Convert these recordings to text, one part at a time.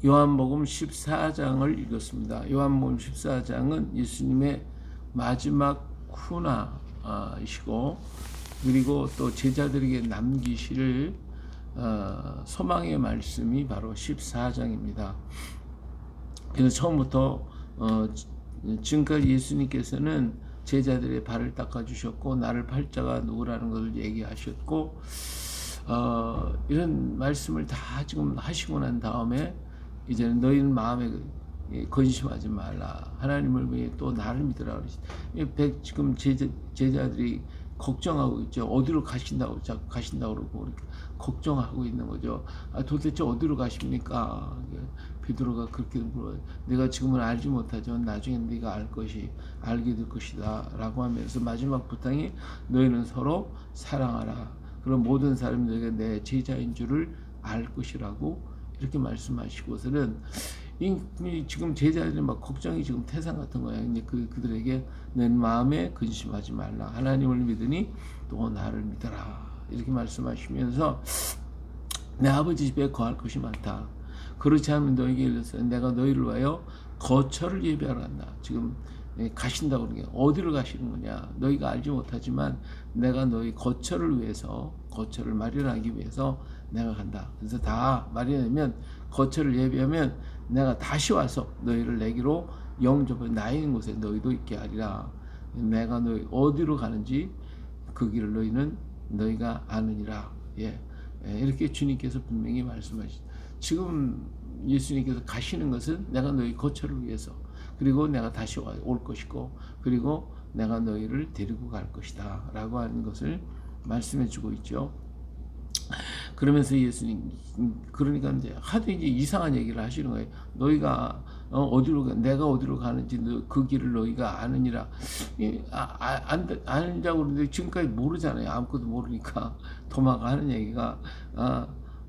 요한복음 14장을 읽었습니다. 요한복음 14장은 예수님의 마지막 훈화이시고, 그리고 또 제자들에게 남기실 소망의 말씀이 바로 14장입니다. 그래서 처음부터 지금까지 예수님께서는 제자들의 발을 닦아주셨고, 나를 팔자가 누구라는 것을 얘기하셨고, 이런 말씀을 다 지금 하시고 난 다음에 이제는 너희는 마음에 근심하지 말라. 하나님을 위해 또 나를 믿으라. 지금 제자들이 걱정하고 있죠. 어디로 가신다고 자꾸 가신다고 그러고 그렇게 걱정하고 있는 거죠. 도대체 어디로 가십니까? 베드로가 그렇게 물어요. 내가 지금은 알지 못하지만 나중에 네가 알게 될 것이다 라고 하면서 마지막 부탁이 너희는 서로 사랑하라. 그럼 모든 사람들에게 내 제자인 줄을 알 것이라고 이렇게 말씀하시고서는 지금 제자들이 막 걱정이 지금 태산 같은 거야. 이제 그들에게 내 마음에 근심하지 말라. 하나님을 믿으니 또 나를 믿어라. 이렇게 말씀하시면서 내 아버지 집에 거할 것이 많다. 그렇지 않으면 너에게 일러서 내가 너희를 위하여 거처를 예비하러 간다. 지금 가신다고 그러는 게 어디로 가시는 거냐? 너희가 알지 못하지만 내가 너희 거처를 마련하기 위해서 내가 간다. 그래서 다 마련하면 거처를 예비하면 내가 다시 와서 너희를 내게로 영접해 나 있는 곳에 너희도 있게 하리라. 내가 너희 어디로 가는지 그 길을 너희가 아느니라. 이렇게 주님께서 분명히 말씀하시죠. 지금 예수님께서 가시는 것은 내가 너희 거처를 위해서, 그리고 내가 다시 올 것이고, 그리고 내가 너희를 데리고 갈 것이다 라고 하는 것을 말씀해 주고 있죠. 그러면서 예수님, 그러니까 이제 하도 이제 이상한 얘기를 하시는 거예요. 너희가 내가 어디로 가는지 그 길을 너희가 아느니라. 안다고 그러는데 지금까지 모르잖아요. 아무것도 모르니까 도마가 하는 얘기가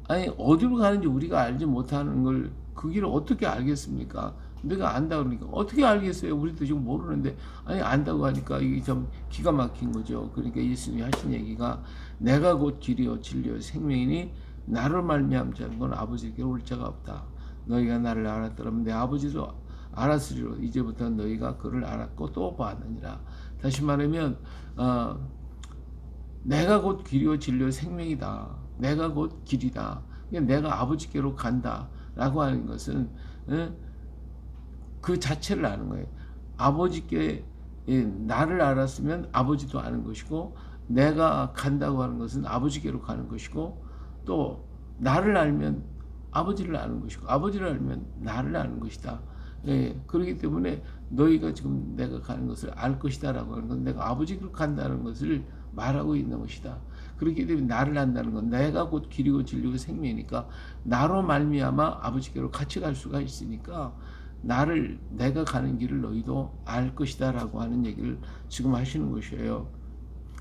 아니 어디로 가는지 우리가 알지 못하는 걸 그 길을 어떻게 알겠습니까? 내가 안다 그러니까 어떻게 알겠어요? 우리도 지금 모르는데 아니 안다고 하니까 이게 좀 기가 막힌 거죠. 그러니까 예수님이 하신 얘기가 내가 곧 길이요 진리요 생명이니 나를 말미암지 않은 건 아버지께 올 자가 없다. 너희가 나를 알았더라면 내 아버지도 알았으리로. 이제부터 너희가 그를 알았고 또 봤느니라. 다시 말하면 내가 곧 길이요 진리요 생명이다. 내가 곧 길이다. 내가 아버지께로 간다 라고 하는 것은 그 자체를 아는 거예요. 아버지께 나를 알았으면 아버지도 아는 것이고, 내가 간다고 하는 것은 아버지께로 가는 것이고, 또 나를 알면 아버지를 아는 것이고, 아버지를 알면 나를 아는 것이다. 그렇기 때문에 너희가 지금 내가 가는 것을 알 것이다 라고 하는 건 내가 아버지께로 간다는 것을 말하고 있는 것이다. 그렇기 때문에 나를 안다는 건 내가 곧 길이고 진리고 생명이니까 나로 말미암아 아버지께로 같이 갈 수가 있으니까 내가 가는 길을 너희도 알 것이다 라고 하는 얘기를 지금 하시는 것이에요.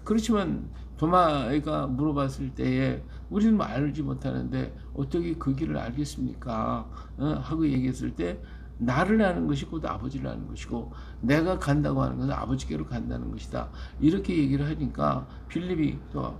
그렇지만 도마가 물어봤을 때에 우리는 알지 못하는데 어떻게 그 길을 알겠습니까? 하고 얘기했을 때 나를 아는 것이 곧 아버지를 아는 것이고, 내가 간다고 하는 것은 아버지께로 간다는 것이다. 이렇게 얘기를 하니까 빌립이 또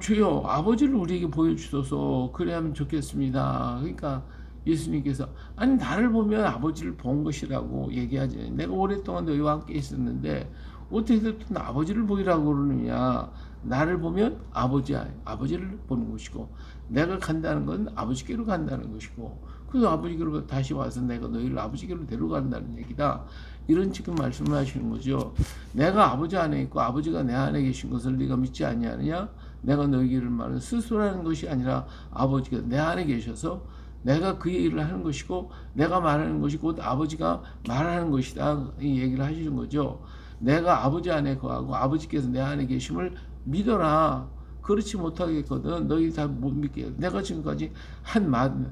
주여 아버지를 우리에게 보여주소서 그래야면 좋겠습니다. 그러니까 예수님께서 아니 나를 보면 아버지를 본 것이라고 얘기하지. 내가 오랫동안 너희와 함께 있었는데 어떻게 또 아버지를 보이라고 그러느냐. 나를 보면 아버지를 보는 것이고, 내가 간다는 건 아버지께로 간다는 것이고, 그래서 아버지께로 다시 와서 내가 너희를 아버지께로 데려간다는 얘기다. 이런 지금 말씀을 하시는 거죠. 내가 아버지 안에 있고 아버지가 내 안에 계신 것을 네가 믿지 아니하느냐? 내가 너희를 말하는 스스로라는 것이 아니라 아버지가 내 안에 계셔서 내가 그 얘기를 하는 것이고, 내가 말하는 것이 곧 아버지가 말하는 것이다. 이 얘기를 하시는 거죠. 내가 아버지 안에 거하고 아버지께서 내 안에 계심을 믿어라. 그렇지 못하겠거든. 너희 다 못 믿게. 내가 지금까지 행하는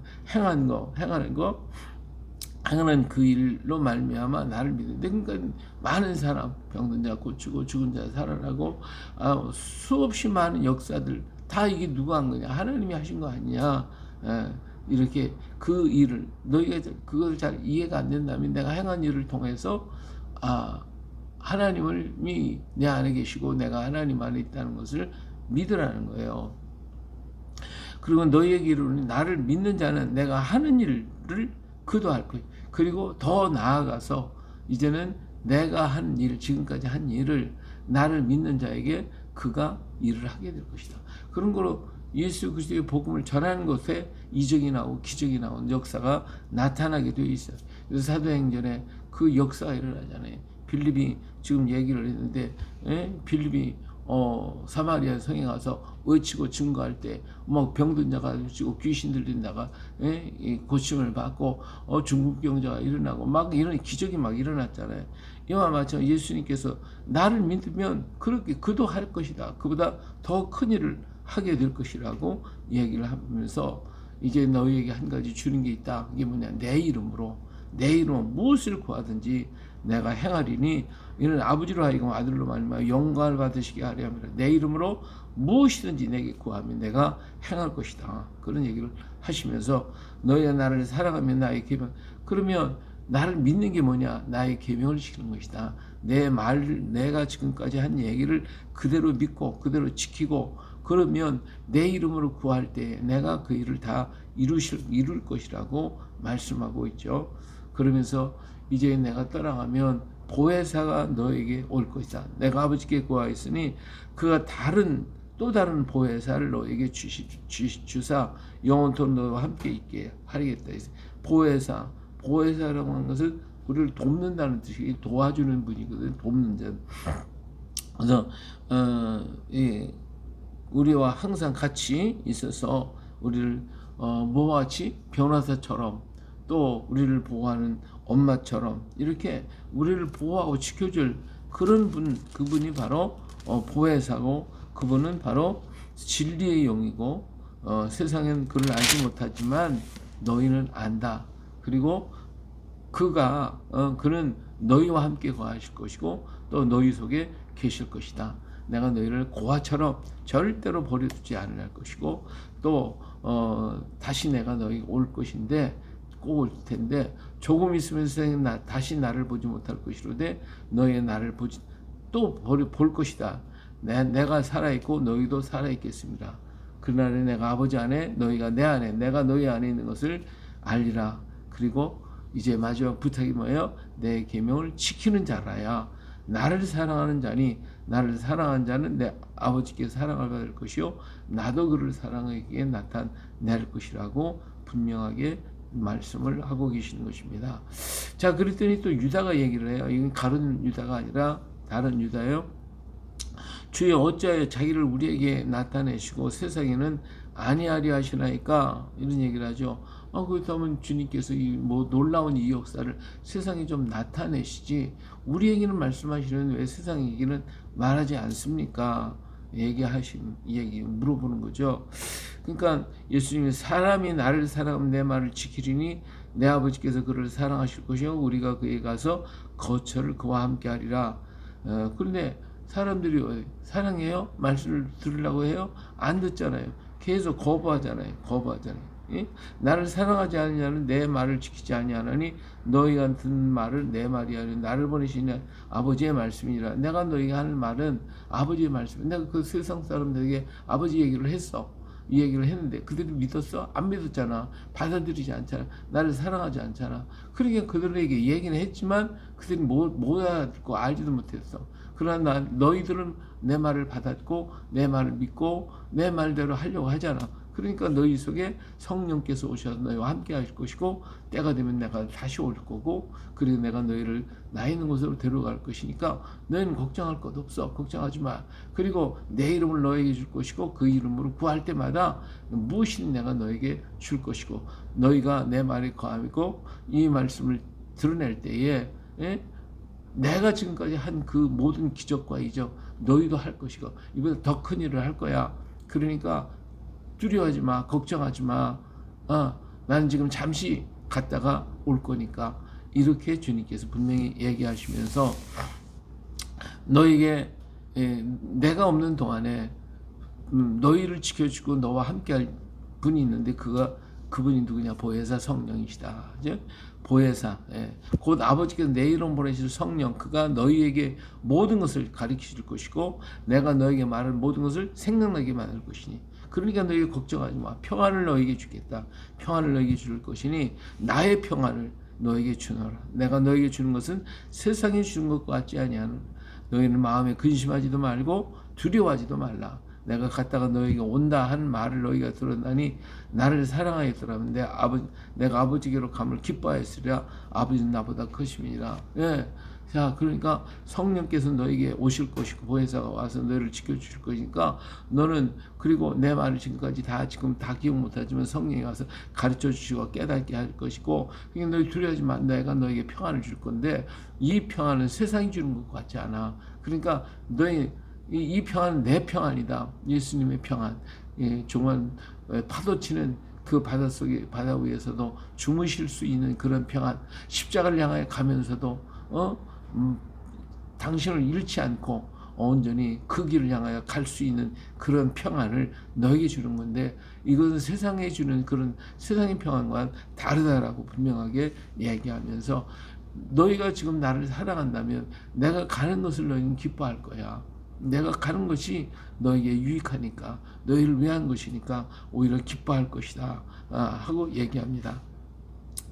그 일로 말미암아 나를 믿는데, 그러니까 많은 사람 병든 자 고치고 죽은 자 살아나고 수없이 많은 역사들 다 이게 누가 한 거냐? 하나님이 하신 거 아니냐? 이렇게 그 일을 너희가 그걸 잘 이해가 안 된다면 내가 행한 일을 통해서 하나님이 내 안에 계시고 내가 하나님 안에 있다는 것을 믿으라는 거예요. 그리고 너희에게 이르노니 나를 믿는 자는 내가 하는 일을 일을 그도 할 거예요. 그리고 더 나아가서 이제는 내가 한 일, 지금까지 한 일을 나를 믿는 자에게 그가 일을 하게 될 것이다. 그런 거로 예수 그리스도의 복음을 전하는 것에 이적이 나오고 기적이 나오는 역사가 나타나게 되어 있어요. 그래서 사도행전에 그 역사가 일어나잖아요. 빌립이 지금 얘기를 했는데, 빌립이 사마리아 성에 가서 외치고 증거할 때 막 병든 자가 고치고 귀신 들린 자가 고침을 받고 중국 병자가 일어나고 막 이런 기적이 막 일어났잖아요. 이와 마찬가지로 예수님께서 나를 믿으면 그렇게 그도 할 것이다. 그보다 더 큰 일을 하게 될 것이라고 얘기를 하면서 이제 너희에게 한 가지 주는 게 있다. 이게 뭐냐? 내 이름으로 무엇을 구하든지 내가 행하리니 이는 아버지로 하여금 아들로 말미암아 영광을 받으시게 하려 함이라. 내 이름으로 무엇이든지 내게 구하면 내가 행할 것이다. 그런 얘기를 하시면서 너희가 나를 사랑하면 나의 계명. 그러면 나를 믿는 게 뭐냐? 나의 계명을 지키는 것이다. 내가 지금까지 한 얘기를 그대로 믿고 그대로 지키고 그러면 내 이름으로 구할 때 내가 그 일을 다 이룰 것이라고 말씀하고 있죠. 그러면서 이제 내가 떠나가면 보혜사가 너에게 올 것이다. 내가 아버지께 구하였으니 그가 또 다른 보혜사를 너에게 주사 영원토록 너와 함께 있게 하리겠다. 보혜사라고 하는 것은 우리를 돕는다는 뜻이 도와주는 분이거든. 돕는 자. 그래서 우리와 항상 같이 있어서 우리를 뭐와 같이 변호사처럼 또 우리를 보호하는 엄마처럼 이렇게 우리를 보호하고 지켜줄 그런 그분이 바로 보혜사고 그분은 바로 진리의 영이고 세상엔 그를 알지 못하지만 너희는 안다. 그리고 그는 너희와 함께 거하실 것이고 또 너희 속에 계실 것이다. 내가 너희를 고아처럼 절대로 버려두지 않을 것이고 또 다시 내가 너희 올 것인데 꼭 올 텐데 조금 있으면 세상에 다시 나를 보지 못할 것이로되 너희 나를 볼 것이다. 내가 살아있고 너희도 살아있겠습니다. 그날에 내가 아버지 안에 너희가 내 안에 내가 너희 안에 있는 것을 알리라. 그리고 이제 마지막 부탁이 뭐예요? 내 계명을 지키는 자라야 나를 사랑하는 자니 나를 사랑하는 자는 내 아버지께 사랑을 받을 것이요 나도 그를 사랑하기에 나타낼 것이라고 분명하게 말씀을 하고 계시는 것입니다. 자, 그랬더니 또 유다가 얘기를 해요. 이건 가룟 유다가 아니라 다른 유다예요. 주여 어찌하여 자기를 우리에게 나타내시고 세상에는 아니하리 하시나이까 이런 얘기를 하죠. 그렇다면 주님께서 이 놀라운 이 역사를 세상에 좀 나타내시지 우리에게는 말씀하시는 왜 세상에게는 말하지 않습니까? 얘기 물어보는 거죠. 그러니까 예수님이 사람이 나를 사랑하면 내 말을 지키리니 내 아버지께서 그를 사랑하실 것이요 우리가 그에 가서 거처를 그와 함께 하리라. 그런데 사람들이 사랑해요? 말씀을 들으려고 해요? 안 듣잖아요. 계속 거부하잖아요. 예? 나를 사랑하지 않느냐는 내 말을 지키지 아니하나니 너희가 듣는 말을 내 말이 아니라 나를 보내신 아버지의 말씀이니라. 내가 너희가 하는 말은 아버지의 말씀. 내가 그 세상 사람들에게 아버지 얘기를 했어. 이 얘기를 했는데 그들이 믿었어? 안 믿었잖아. 받아들이지 않잖아. 나를 사랑하지 않잖아. 그러니까 그들에게 얘기는 했지만 그들이 못 알아듣고 알지도 못했어. 그러나 너희들은 내 말을 받았고 내 말을 믿고 내 말대로 하려고 하잖아. 그러니까 너희 속에 성령께서 오셔서 너희와 함께 하실 것이고 때가 되면 내가 다시 올 거고 그리고 내가 너희를 나 있는 곳으로 데려갈 것이니까 너희는 걱정할 것 없어. 걱정하지 마. 그리고 내 이름을 너에게 줄 것이고 그 이름으로 구할 때마다 무엇이든 내가 너에게 줄 것이고 너희가 내 말에 거하고 이 말씀을 드러낼 때에 내가 지금까지 한 그 모든 기적과 이적 너희도 할 것이고 이보다 더 큰 일을 할 거야. 그러니까 두려워하지 마. 걱정하지 마. 나는 지금 잠시 갔다가 올 거니까 이렇게 주님께서 분명히 얘기하시면서 너에게 내가 없는 동안에 너희를 지켜주고 너와 함께할 분이 있는데 그분이 누구냐? 보혜사 성령이시다. 이제 보혜사, 곧 아버지께서 내 이름 보내실 성령, 그가 너희에게 모든 것을 가르쳐 줄 것이고 내가 너에게 말할 모든 것을 생각나게 만들 것이니 그러니까 너희가 걱정하지 마. 평안을 너희에게 주겠다. 평안을 너희에게 줄 것이니 나의 평안을 너희에게 주노라. 내가 너희에게 주는 것은 세상이 주는 것과 같지 아니하노라. 너희는 마음에 근심하지도 말고 두려워하지도 말라. 내가 갔다가 너희에게 온다 하는 말을 너희가 들었나니 나를 사랑하였더라면 내가 아버지께로 감을 기뻐하였으리라. 아버지는 나보다 크심이니라. 예. 자, 그러니까 성령께서 너에게 오실 것이고 보혜사가 와서 너를 지켜주실 것이니까 너는 그리고 내 말을 지금까지 지금 다 기억 못하지만 성령이 와서 가르쳐 주시고 깨닫게 할 것이고 그러니까 너희 두려워하지 마. 내가 너에게 평안을 줄 건데 이 평안은 세상이 주는 것 같지 않아. 그러니까 너희 이 평안은 내 평안이다. 예수님의 평안. 예, 정말 파도치는 그 바다 위에서도 주무실 수 있는 그런 평안. 십자가를 향하여 가면서도 당신을 잃지 않고 온전히 그 길을 향하여 갈 수 있는 그런 평안을 너에게 주는 건데 이것은 세상에 주는 그런 세상의 평안과는 다르다라고 분명하게 얘기하면서 너희가 지금 나를 사랑한다면 내가 가는 것을 너희는 기뻐할 거야. 내가 가는 것이 너에게 유익하니까 너희를 위한 것이니까 오히려 기뻐할 것이다 하고 얘기합니다.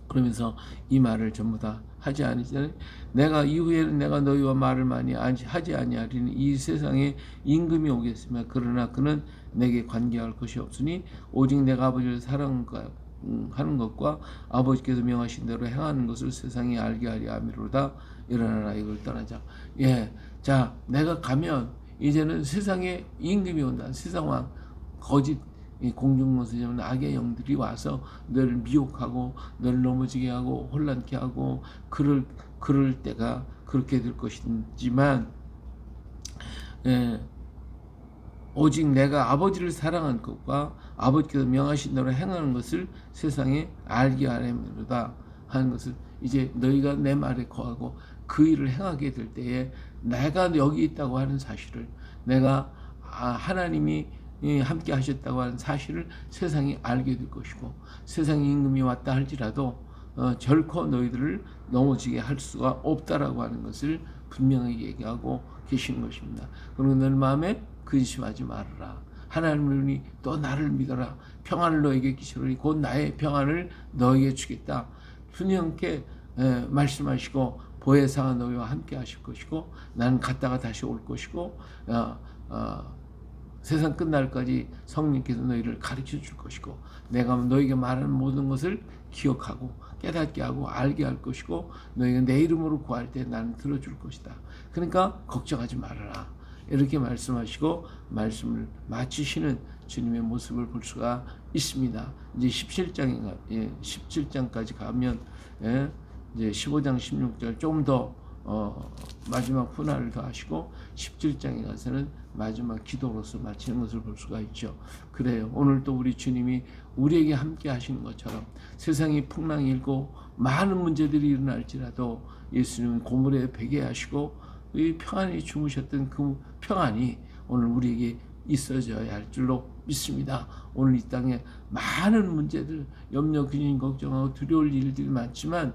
그러면서 이 말을 전부 다 하지 아니하니 내가 이후에는 내가 너희와 말을 많이 하지 아니하리니 이 세상에 임금이 오겠으며 그러나 그는 내게 관계할 것이 없으니 오직 내가 아버지를 사랑하는 것과 아버지께서 명하신 대로 행하는 것을 세상이 알게 하려 함이로다. 일어나라 이걸 떠나자. 예, 자 내가 가면 이제는 세상에 임금이 온다. 세상왕 거짓 공중권세자는 악의 영들이 와서 너를 미혹하고 너를 넘어지게 하고 혼란케 하고 그럴 때가 그렇게 될 것이지만 오직 내가 아버지를 사랑한 것과 아버지께서 명하신 대로 행하는 것을 세상에 알게 하려다 하는 것을 이제 너희가 내 말에 거하고 그 일을 행하게 될 때에 내가 여기 있다고 하는 사실을 내가 하나님이 함께 하셨다고 하는 사실을 세상이 알게 될 것이고 세상의 임금이 왔다 할지라도 결코 너희들을 넘어지게 할 수가 없다라고 하는 것을 분명하게 얘기하고 계시는 것입니다. 그리고 너희 마음에 근심하지 말아라. 하나님이 또 나를 믿어라. 평안을 너에게 끼치리니 곧 나의 평안을 너에게 주겠다. 분명하게 말씀하시고 보혜사가 너희와 함께 하실 것이고 나는 갔다가 다시 올 것이고 세상 끝날까지 성령께서 너희를 가르쳐 줄 것이고 내가 너희에게 말하는 모든 것을 기억하고 깨닫게 하고 알게 할 것이고 너희가 내 이름으로 구할 때 나는 들어줄 것이다. 그러니까 걱정하지 말아라. 이렇게 말씀하시고 말씀을 마치시는 주님의 모습을 볼 수가 있습니다. 이제 17장까지 가면 이제 15장 16절 조금 더 마지막 훈화를 더 하시고 17장에 가서는 마지막 기도로서 마치는 것을 볼 수가 있죠. 그래요. 오늘 또 우리 주님이 우리에게 함께 하시는 것처럼 세상이 풍랑이 일고 많은 문제들이 일어날지라도 예수님은 고물에 베게 하시고 이 평안히 주무셨던 그 평안이 오늘 우리에게 있어져야 할 줄로 믿습니다. 오늘 이 땅에 많은 문제들, 염려, 근심, 걱정하고 두려울 일들이 많지만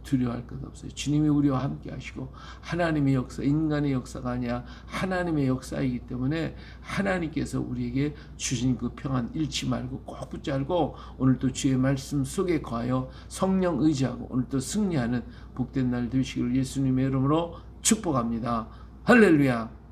두려워할 것 없어요. 주님이 우리와 함께 하시고 하나님의 역사, 인간의 역사가 아니라 하나님의 역사이기 때문에 하나님께서 우리에게 주신 그 평안 잃지 말고 꼭 붙잡고 오늘도 주의 말씀 속에 거하여 성령 의지하고 오늘도 승리하는 복된 날 되시기를 예수님의 이름으로 축복합니다. 할렐루야.